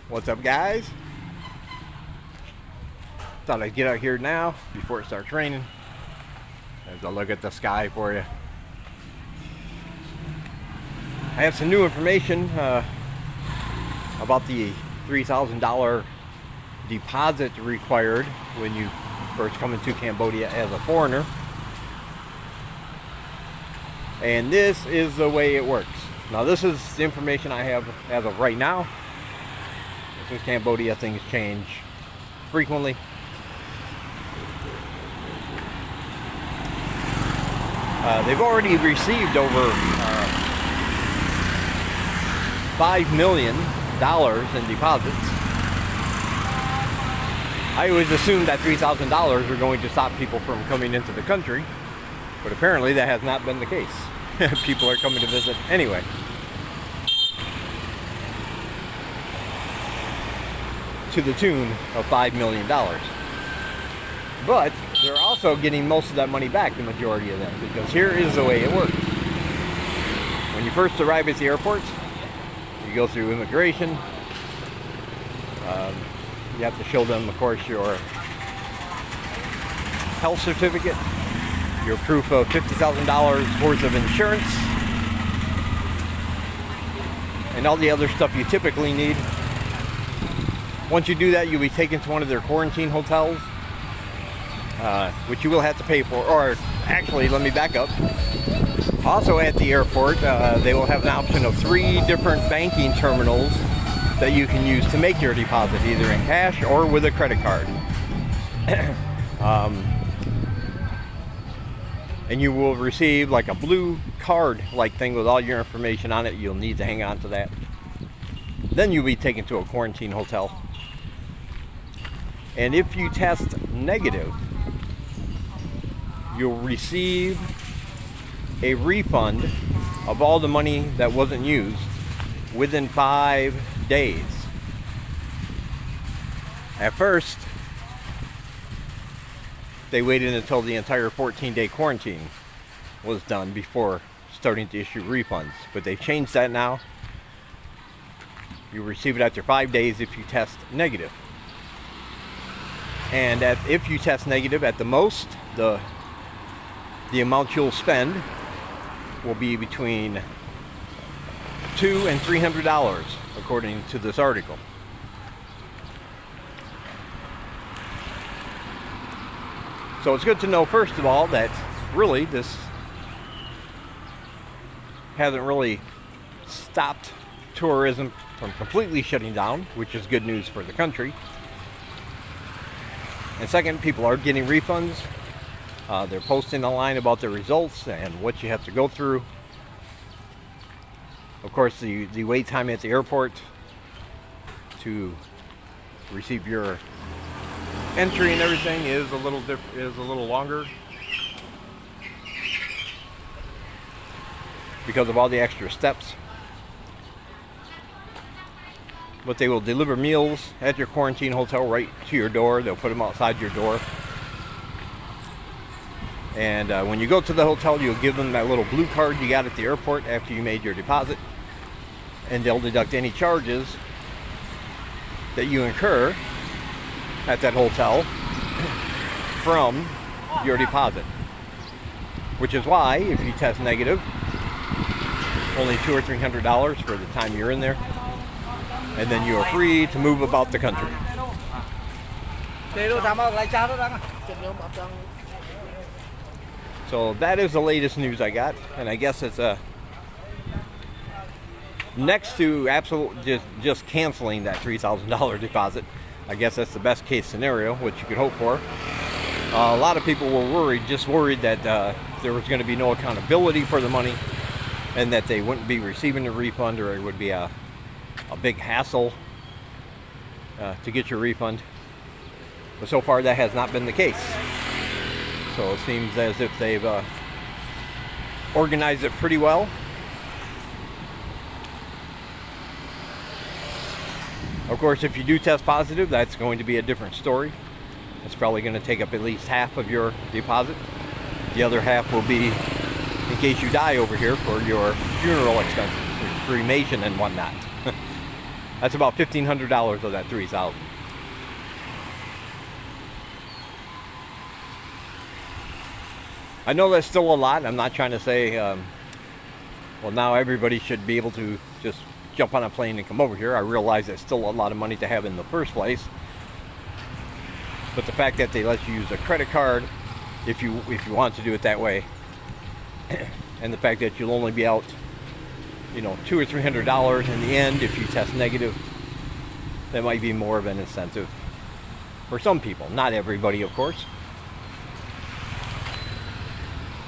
What's up, guys? Thought I'd get out here now before it starts raining. As I look at the sky for you. I have some new information about the $3,000 deposit required when you first come into Cambodia as a foreigner. And this is the way it works. Now, this is the information I have as of right now. Since Cambodia, things change frequently. They've already received over $5 million in deposits. I always assumed that $3,000 were going to stop people from coming into the country, but apparently that has not been the case. People are coming to visit anyway. To the tune of $5 million. But they're also getting most of that money back, the majority of them, because here is the way it works. When you first arrive at the airport, you go through immigration. You have to show them, of course, your health certificate, your proof of $50,000 worth of insurance, and all the other stuff you typically need. Once you do that, you'll be taken to one of their quarantine hotels, which you will have to pay for. Or actually, let me back up. Also at the airport, they will have an option of 3 different banking terminals that you can use to make your deposit, either in cash or with a credit card. And you will receive like a blue card-like thing with all your information on it. You'll need to hang on to that. Then you'll be taken to a quarantine hotel. And if you test negative, you'll receive a refund of all the money that wasn't used within 5 days. At first, they waited until the entire 14-day quarantine was done before starting to issue refunds. But they've changed that now. You receive it after 5 days if you test negative. And if you test negative, at the most, the amount you'll spend will be between $200 and $300, according to this article. So it's good to know, first of all, that really this hasn't really stopped tourism from completely shutting down, which is good news for the country. And second, people are getting refunds. They're posting online about their results and what you have to go through. Of course, the wait time at the airport to receive your entry and everything is a little longer because of all the extra steps. But they will deliver meals at your quarantine hotel right to your door. They'll put them outside your door. And when you go to the hotel, you'll give them that little blue card you got at the airport after you made your deposit. And they'll deduct any charges that you incur at that hotel from your deposit. Which is why, if you test negative, only $200 or $300 for the time you're in there. And then you are free to move about the country. So that is the latest news I got, and I guess it's next to just canceling that $3,000 deposit. I guess that's the best case scenario, which you could hope for. A lot of people were worried that there was going to be no accountability for the money, and that they wouldn't be receiving a refund, or it would be a big hassle to get your refund. But so far that has not been the case. So it seems as if they've organized it pretty well. Of course, if you do test positive, that's going to be a different story. It's probably going to take up at least half of your deposit. The other half will be in case you die over here for your funeral expenses, your cremation and whatnot. That's about $1,500 of that 3,000. I know that's still a lot. I'm not trying to say, well, now everybody should be able to just jump on a plane and come over here. I realize it's still a lot of money to have in the first place. But the fact that they let you use a credit card if you want to do it that way, and the fact that you'll only be out, you know, $200 or $300 in the end if you test negative, that might be more of an incentive for some people. Not everybody, of course.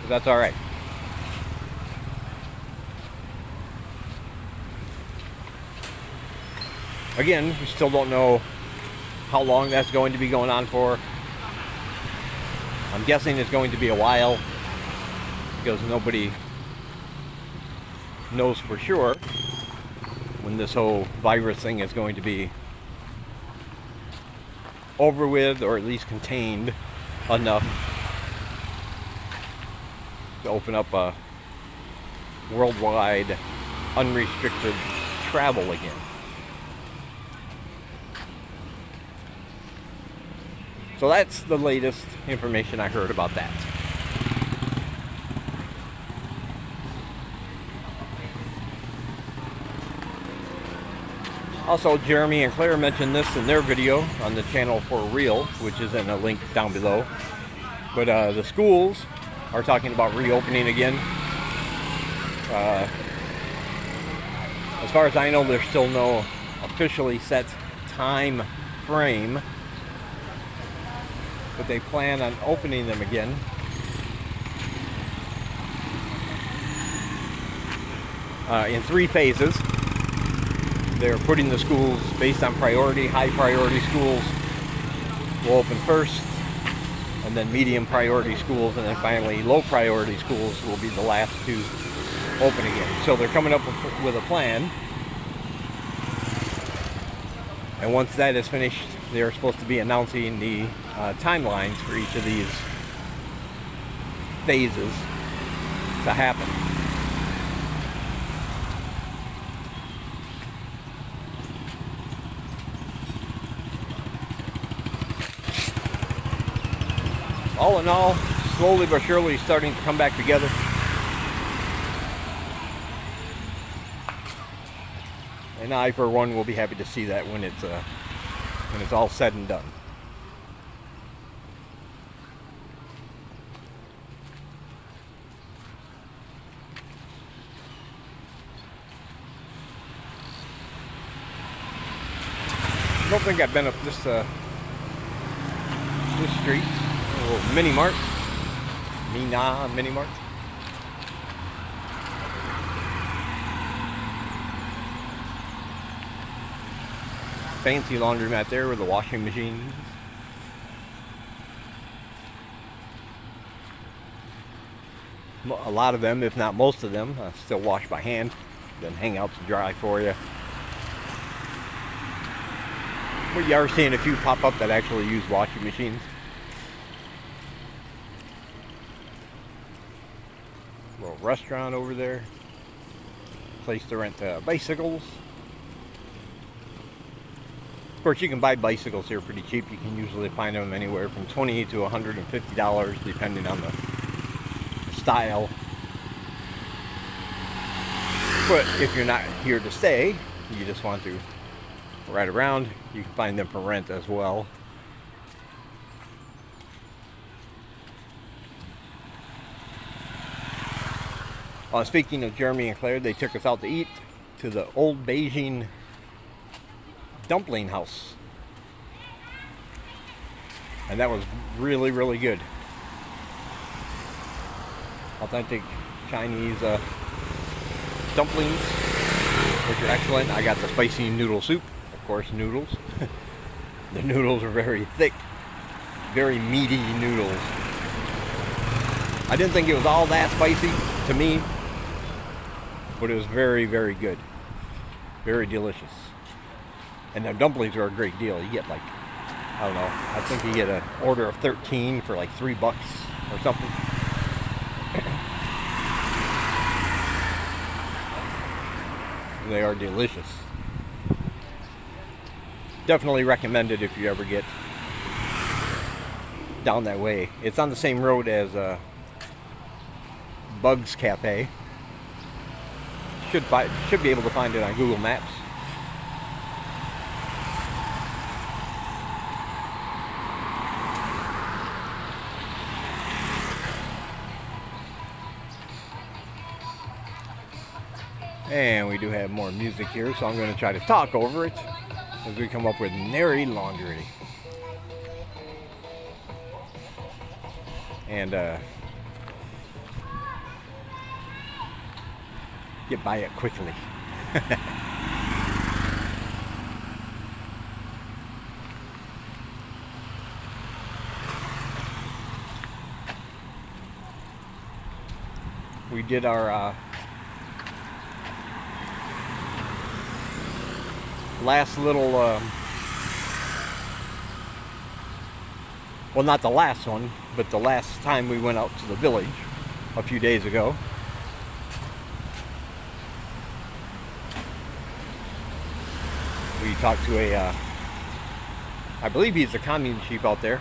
But that's all right. Again, we still don't know how long that's going to be going on for. I'm guessing it's going to be a while because nobody knows for sure when this whole virus thing is going to be over with, or at least contained enough to open up a worldwide unrestricted travel again. So that's the latest information I heard about that. Also, Jeremy and Claire mentioned this in their video on the channel For Real, which is in a link down below. But the schools are talking about reopening again. As far as I know, there's still no officially set time frame, but they plan on opening them again. In 3 phases. They're putting the schools based on priority. High priority schools will open first, and then medium priority schools, and then finally low priority schools will be the last to open again. So they're coming up with a plan, and once that is finished, they're supposed to be announcing the timelines for each of these phases to happen. All in all, slowly but surely starting to come back together. And I, for one, will be happy to see that when it's all said and done. I don't think I've been up this street. Mini Mart. Mini Mart. Fancy laundromat there with the washing machine. A lot of them, if not most of them, still wash by hand, then hang out to dry for you. But you are seeing a few pop up that actually use washing machines. Little restaurant over there. Place to rent bicycles. Of course, you can buy bicycles here pretty cheap. You can usually find them anywhere from $20 to $150, depending on the style. But if you're not here to stay, you just want to ride around, you can find them for rent as well. Speaking of Jeremy and Claire, they took us out to eat to the old Beijing dumpling house. And that was really, really good. Authentic Chinese dumplings, which are excellent. I got the spicy noodle soup, of course, noodles. The noodles are very thick, very meaty noodles. I didn't think it was all that spicy to me, but it was very, very good. Very delicious. And the dumplings are a great deal. You get like, I don't know, I think you get an order of 13 for like $3 or something. They are delicious. Definitely recommend it if you ever get down that way. It's on the same road as Bugs Cafe. Should be able to find it on Google Maps. And we do have more music here, so I'm going to try to talk over it as we come up with Nary Laundry. And get by it quickly. We did our last little, well, not the last one, but the last time we went out to the village a few days ago. We talked to I believe he's the commune chief out there.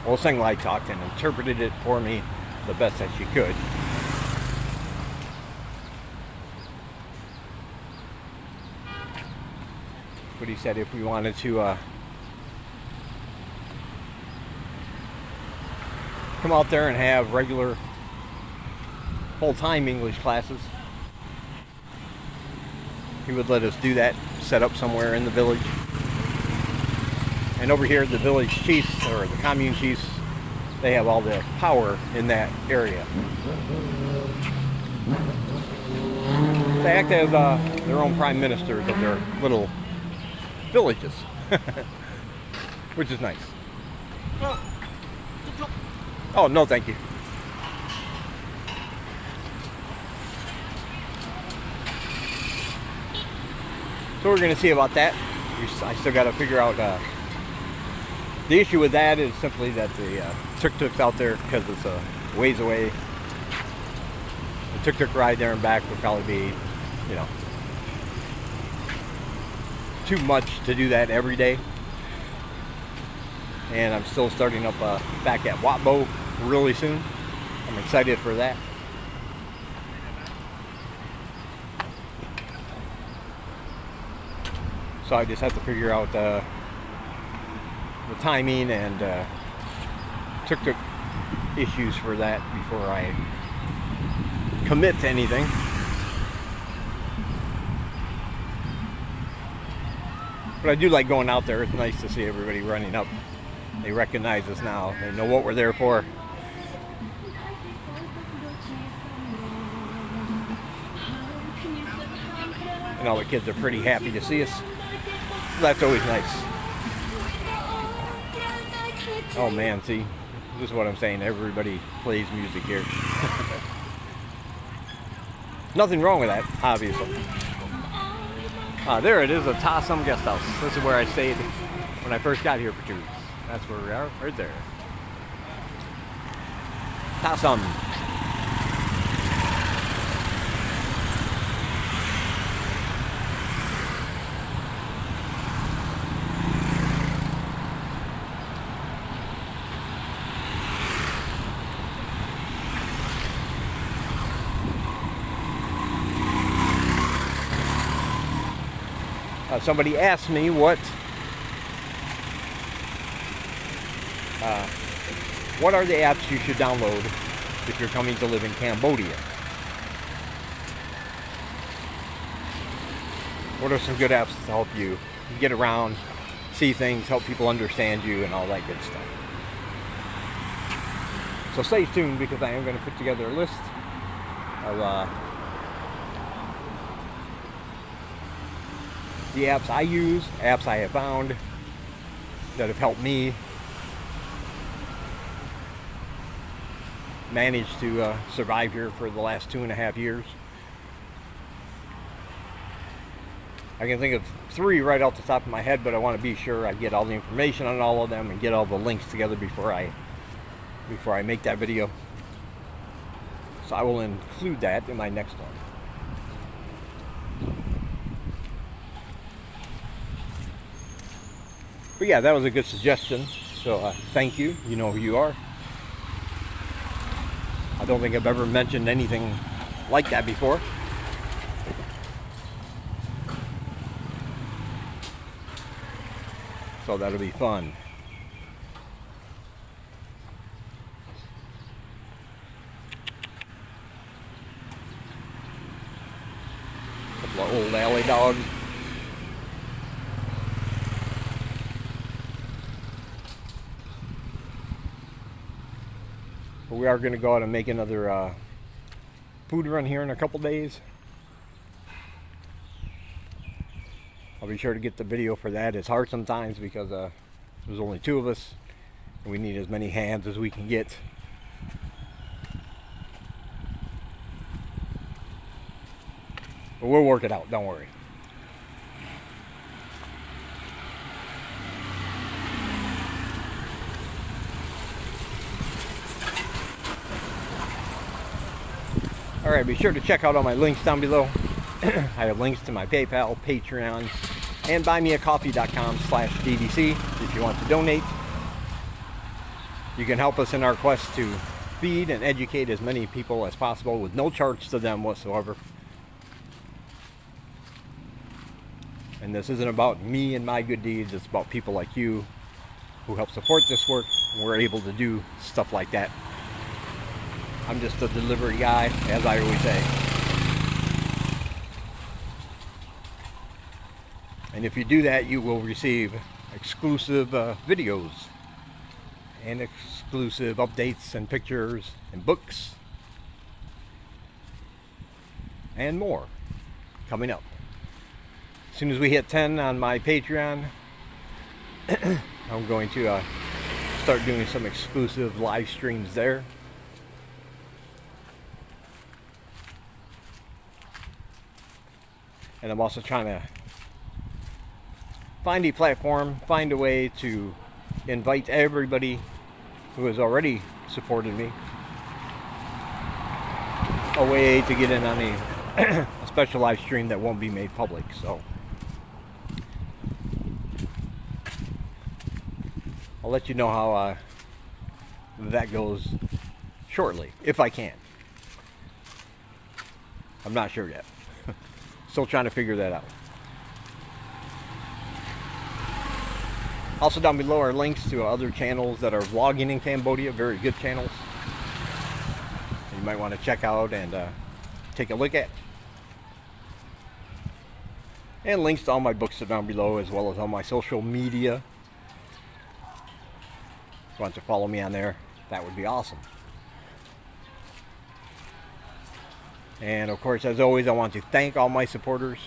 Well, Senglai talked and interpreted it for me the best that she could. But he said if we wanted to come out there and have regular full-time English classes, he would let us do that, set up somewhere in the village. And over here, the village chiefs, or the commune chiefs, they have all the power in that area. They act as their own prime ministers of their little villages, which is nice. Oh, no, thank you. So we're going to see about that. I still got to figure out. The issue with that is simply that the tuk-tuk's out there because it's a ways away. The tuk-tuk ride there and back would probably be, you know, too much to do that every day. And I'm still starting up back at Watbo really soon. I'm excited for that. So I just have to figure out the timing and tuk-tuk issues for that before I commit to anything. But I do like going out there. It's nice to see everybody running up. They recognize us now. They know what we're there for. And all the kids are pretty happy to see us. So that's always nice. Oh man, see, this is what I'm saying. Everybody plays music here. Nothing wrong with that, obviously. There it is, a Tassum guest house. This is where I stayed when I first got here for 2 weeks. That's where we are, right there. Tassum. Somebody asked me what are the apps you should download if you're coming to live in Cambodia. What are some good apps to help you get around, see things, help people understand you, and all that good stuff. So stay tuned because I am going to put together a list of the apps I use, apps I have found that have helped me manage to survive here for the last 2.5 years. I can think of 3 right off the top of my head, but I want to be sure I get all the information on all of them and get all the links together before I make that video. So I will include that in my next one. But yeah, that was a good suggestion. So thank you. You know who you are. I don't think I've ever mentioned anything like that before. So that'll be fun. Couple of old alley dogs. But we are going to go out and make another food run here in a couple days. I'll be sure to get the video for that. It's hard sometimes because there's only 2 of us and we need as many hands as we can get. But we'll work it out, don't worry. Alright, be sure to check out all my links down below. I have links to my PayPal, Patreon, and buymeacoffee.com/DDC if you want to donate. You can help us in our quest to feed and educate as many people as possible with no charge to them whatsoever. And this isn't about me and my good deeds, it's about people like you who help support this work, and we're able to do stuff like that. I'm just a delivery guy, as I always say. And if you do that, you will receive exclusive videos and exclusive updates and pictures and books and more coming up. As soon as we hit 10 on my Patreon, I'm going to start doing some exclusive live streams there. And I'm also trying to find a platform, find a way to invite everybody who has already supported me a way to get in on a special live stream that won't be made public. So I'll let you know how that goes shortly, if I can. I'm not sure yet. Still trying to figure that out. Also down below are links to other channels that are vlogging in Cambodia, very good channels. You might want to check out and take a look at. And links to all my books are down below, as well as all my social media. If you want to follow me on there, that would be awesome. And of course, as always, I want to thank all my supporters.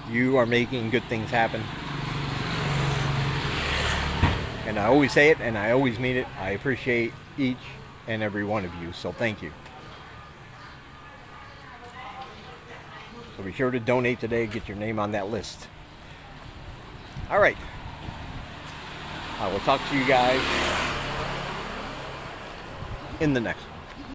You are making good things happen. And I always say it, and I always mean it. I appreciate each and every one of you, so thank you. So be sure to donate today, get your name on that list. All right. I will talk to you guys in the next one.